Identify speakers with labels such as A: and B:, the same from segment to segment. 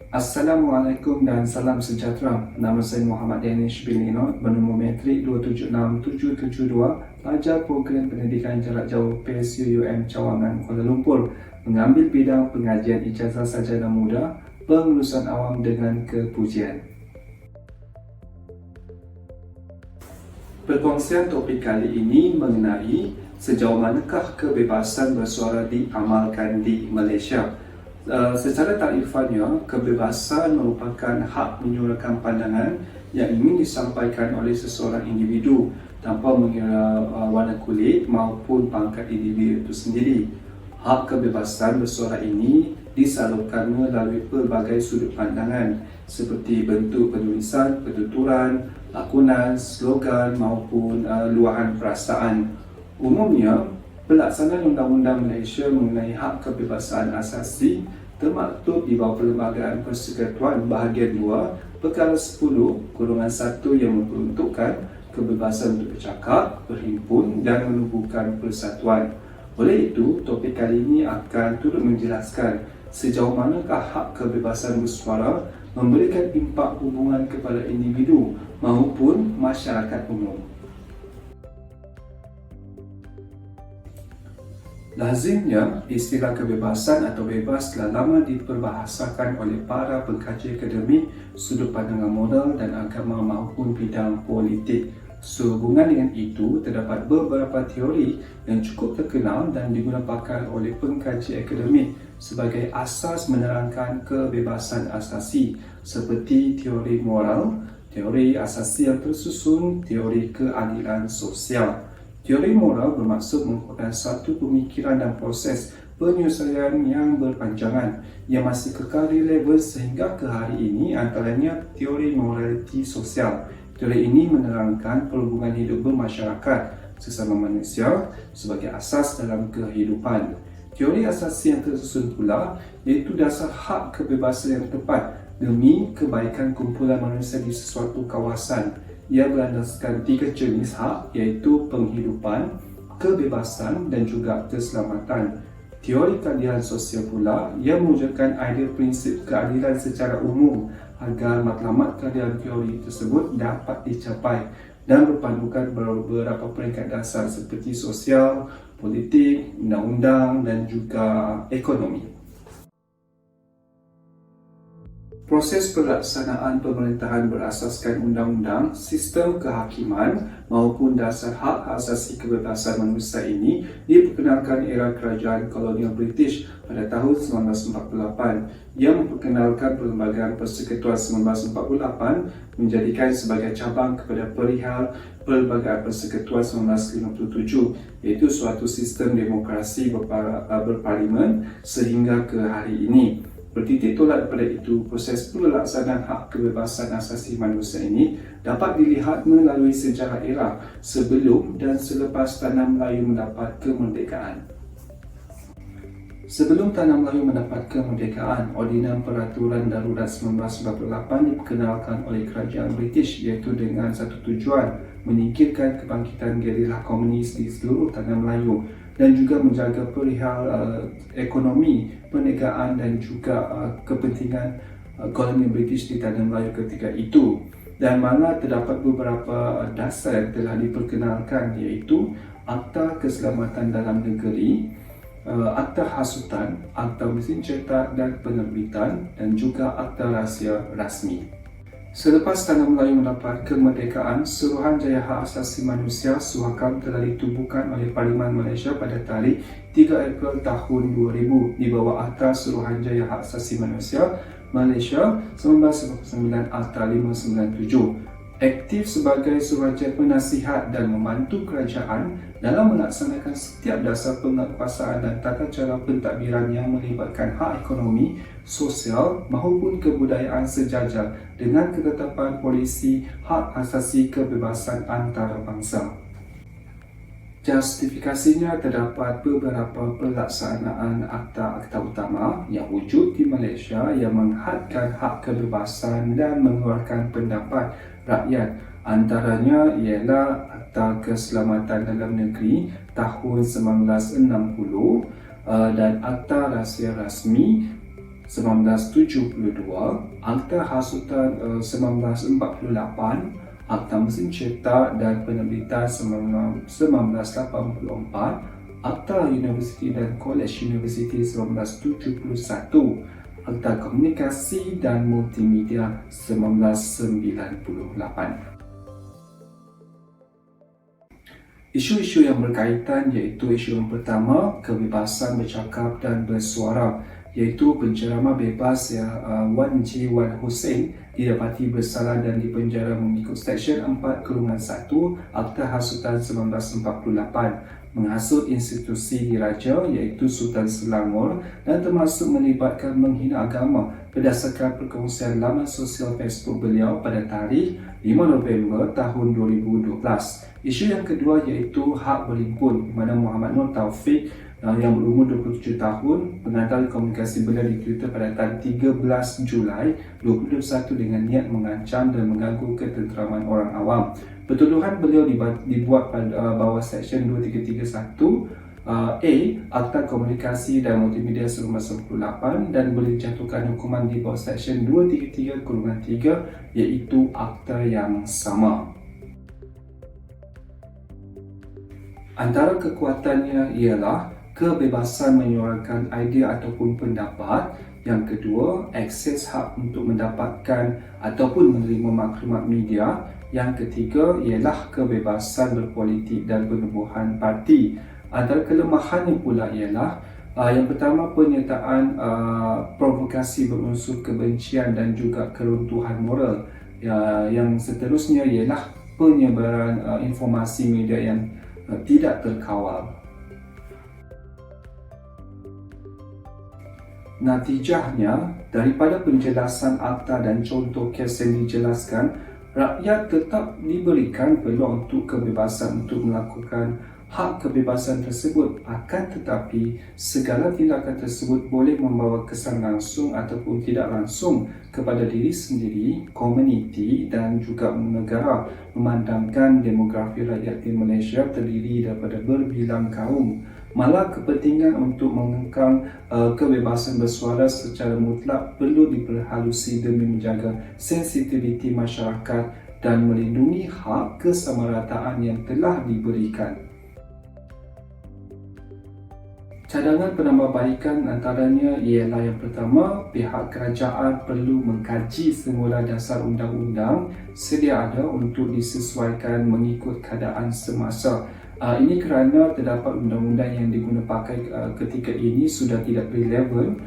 A: Assalamualaikum dan salam sejahtera. Nama saya Muhammad Danish bin Linod, bernombor metrik 276-772, pelajar program pendidikan jarak jauh PSUUM Cawangan, Kuala Lumpur, mengambil bidang pengajian ijazah sarjana muda, pengurusan awam dengan kepujian. Perkongsian topik kali ini mengenai sejauh manakah kebebasan bersuara diamalkan di Malaysia. Secara takrifannya, kebebasan merupakan hak menyuarakan pandangan yang ingin disampaikan oleh seseorang individu tanpa mengira warna kulit maupun pangkat individu itu sendiri. Hak kebebasan bersuara ini disalurkan melalui pelbagai sudut pandangan seperti bentuk penulisan, penuturan, lakonan, slogan maupun luahan perasaan. Umumnya, pelaksanaan Undang-Undang Malaysia mengenai hak kebebasan asasi termaktub di bawah Perlembagaan Persekutuan bahagian 2 perkara 10/1 yang memperuntukkan kebebasan untuk bercakap, berhimpun dan menubuhkan persatuan. Oleh itu, topik kali ini akan turut menjelaskan sejauh manakah hak kebebasan bersuara memberikan impak hubungan kepada individu maupun masyarakat umum. Lazimnya, istilah kebebasan atau bebas telah lama diperbahasakan oleh para pengkaji akademik sudut pandangan moral dan agama maupun bidang politik. Sehubungan dengan itu, terdapat beberapa teori yang cukup terkenal dan digunakan oleh pengkaji akademik sebagai asas menerangkan kebebasan asasi seperti teori moral, teori asasi yang tersusun, teori keadilan sosial. Teori moral bermaksud merupakan satu pemikiran dan proses penyelesaian yang berpanjangan yang masih kekal relevan sehingga ke hari ini, antaranya teori moraliti sosial. Teori ini menerangkan perhubungan hidup bermasyarakat sesama manusia sebagai asas dalam kehidupan. Teori asasi yang tersusun pula iaitu dasar hak kebebasan yang tepat demi kebaikan kumpulan manusia di sesuatu kawasan. Ia berlandaskan 3 jenis hak iaitu penghidupan, kebebasan dan juga keselamatan. Teori keadilan sosial pula ia mewujudkan idea prinsip keadilan secara umum agar matlamat keadilan teori tersebut dapat dicapai dan berpandukan beberapa peringkat dasar seperti sosial, politik, undang-undang dan juga ekonomi. Proses pelaksanaan pemerintahan berasaskan undang-undang, sistem kehakiman maupun dasar hak asasi kebebasan manusia ini diperkenalkan era kerajaan kolonial British pada tahun 1948. Ia memperkenalkan Perlembagaan Persekutuan 1948 menjadikan sebagai cabang kepada perihal Perlembagaan Persekutuan 1957, iaitu suatu sistem demokrasi berparlimen sehingga ke hari ini. Bertitik tolak daripada itu, proses pelaksanaan hak kebebasan asasi manusia ini dapat dilihat melalui sejarah era sebelum dan selepas Tanah Melayu mendapat kemerdekaan. Sebelum Tanah Melayu mendapat kemerdekaan, Ordinan Peraturan Darurat 1998 diperkenalkan oleh kerajaan British iaitu dengan satu tujuan menyingkirkan kebangkitan gerila komunis di seluruh Tanah Melayu dan juga menjaga perihal ekonomi, perniagaan dan juga kepentingan koloni British di Tanah Melayu ketika itu. Dan mana terdapat beberapa dasar yang telah diperkenalkan iaitu Akta Keselamatan Dalam Negeri, Akta Hasutan, Akta Mesin Cetak dan Penerbitan dan juga Akta Rahsia Rasmi. Selepas Tanah Melayu mendapat kemerdekaan, Suruhanjaya Hak Asasi Manusia (Suhakam) telah ditubuhkan oleh Parlimen Malaysia pada tarikh 3 April tahun 2000 di bawah Akta Suruhanjaya Hak Asasi Manusia Malaysia 1999 Akta 597. Aktif sebagai suruhanjaya penasihat dan membantu kerajaan dalam melaksanakan setiap dasar penguasaan dan tata cara pentadbiran yang melibatkan hak ekonomi, sosial maupun kebudayaan sejajar dengan ketetapan polisi hak asasi kebebasan antarabangsa. Justifikasinya terdapat beberapa pelaksanaan akta-akta utama yang wujud di Malaysia yang menghadkan hak kebebasan dan mengeluarkan pendapat rakyat. Antaranya ialah Akta Keselamatan Dalam Negeri tahun 1960 dan Akta Rahsia Rasmi 1972, Akta Hasutan 1948, Akta Mesin Cetak dan Penerbitan 1984, Akta Universiti dan Kolej Universiti 1971, Akta Komunikasi dan Multimedia 1998. Isu-isu yang berkaitan iaitu isu yang pertama, kebebasan bercakap dan bersuara, iaitu penceramah bebas Wan Ji Wan Hussein didapati bersalah dan dipenjara mengikut Seksyen 4-1 Akta Hasutan 1948 menghasut institusi diraja iaitu Sultan Selangor dan termasuk melibatkan menghina agama berdasarkan perkongsian laman sosial Facebook beliau pada tarikh 5 November tahun 2012. Isu yang kedua iaitu hak berhimpun, di mana Muhammad Nur Taufik yang berumur 27 tahun pengantar komunikasi beliau di Twitter pada tarikh 13 Julai 2021 dengan niat mengancam dan mengganggu ketenteraman orang awam. Pertuduhan beliau dibuat pada bawah Seksyen 2331 A Akta Komunikasi dan Multimedia 1998 dan boleh dijatuhkan hukuman di bawah Seksyen 233-3 iaitu akta yang sama. Antara kekuatannya ialah kebebasan menyuarakan idea ataupun pendapat. Yang kedua, akses hak untuk mendapatkan ataupun menerima maklumat media. Yang ketiga ialah kebebasan berpolitik dan penubuhan parti. Antara kelemahannya pula ialah yang pertama, penyertaan provokasi berunsur kebencian dan juga keruntuhan moral. Yang seterusnya ialah penyebaran informasi media yang tidak terkawal. Natijahnya, daripada penjelasan akta dan contoh kes yang dijelaskan, rakyat tetap diberikan peluang untuk kebebasan untuk melakukan hak kebebasan tersebut. Akan tetapi, segala tindakan tersebut boleh membawa kesan langsung ataupun tidak langsung kepada diri sendiri, komuniti dan juga negara, memandangkan demografi rakyat di Malaysia terdiri daripada berbilang kaum. Malah kepentingan untuk mengekang kebebasan bersuara secara mutlak perlu diperhalusi demi menjaga sensitiviti masyarakat dan melindungi hak kesamarataan yang telah diberikan. Cadangan penambahbaikan antaranya ialah yang pertama, pihak kerajaan perlu mengkaji semula dasar undang-undang sedia ada untuk disesuaikan mengikut keadaan semasa. Ini kerana terdapat undang-undang yang digunakan pakai ketika ini sudah tidak relevan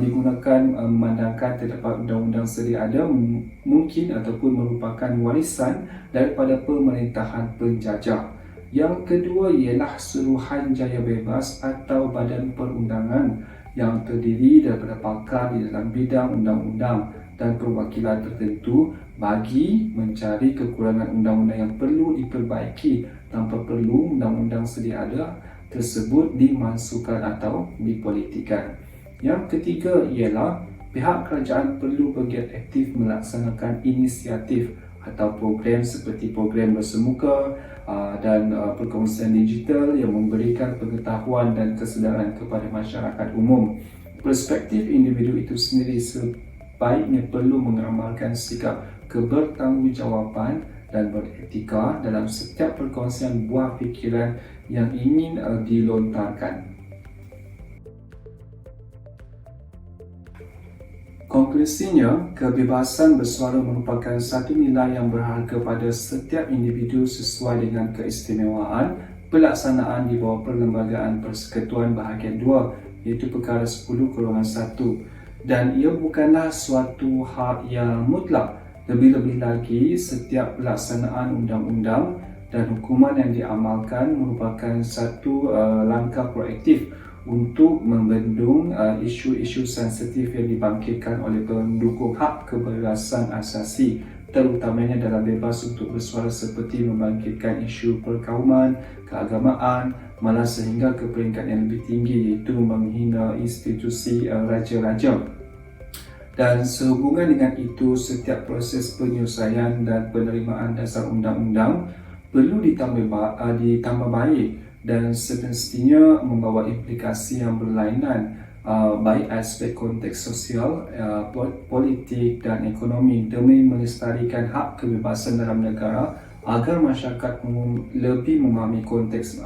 A: digunakan memandangkan terdapat undang-undang sedia ada mungkin ataupun merupakan warisan daripada pemerintahan penjajah. Yang kedua ialah Suruhanjaya Bebas atau Badan Perundangan yang terdiri daripada pakar di dalam bidang undang-undang dan perwakilan tertentu bagi mencari kekurangan undang-undang yang perlu diperbaiki tanpa perlu undang-undang sedia ada tersebut dimasukkan atau dipolitikkan. Yang ketiga ialah pihak kerajaan perlu bergiat aktif melaksanakan inisiatif atau program seperti program bersemuka dan perkongsian digital yang memberikan pengetahuan dan kesedaran kepada masyarakat umum. Perspektif individu itu sendiri sebaiknya perlu mengamalkan sikap kebertanggungjawaban dan beretika dalam setiap perkongsian buah fikiran yang ingin dilontarkan. Konklusinya, kebebasan bersuara merupakan satu nilai yang berharga pada setiap individu sesuai dengan keistimewaan pelaksanaan di bawah Perlembagaan Persekutuan Bahagian 2 iaitu Perkara 10-1 dan ia bukanlah suatu hak yang mutlak. Lebih-lebih lagi, setiap pelaksanaan undang-undang dan hukuman yang diamalkan merupakan satu langkah proaktif untuk membendung isu-isu sensitif yang dibangkitkan oleh pendukung hak kebebasan asasi, terutamanya dalam bebas untuk bersuara seperti membangkitkan isu perkauman, keagamaan, malah sehingga ke peringkat yang lebih tinggi iaitu menghina institusi raja-raja. Dan sehubungan dengan itu, setiap proses penyelesaian dan penerimaan dasar undang-undang perlu ditambah baik dan semestinya membawa implikasi yang berlainan baik aspek konteks sosial, politik dan ekonomi demi melestarikan hak kebebasan dalam negara agar masyarakat lebih memahami konteks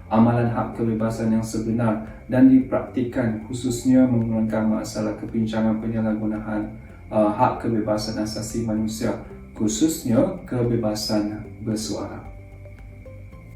A: amalan hak kebebasan yang sebenar dan dipraktikkan, khususnya mengurangkan masalah kebincangan penyalahgunaan hak kebebasan asasi manusia, khususnya kebebasan bersuara.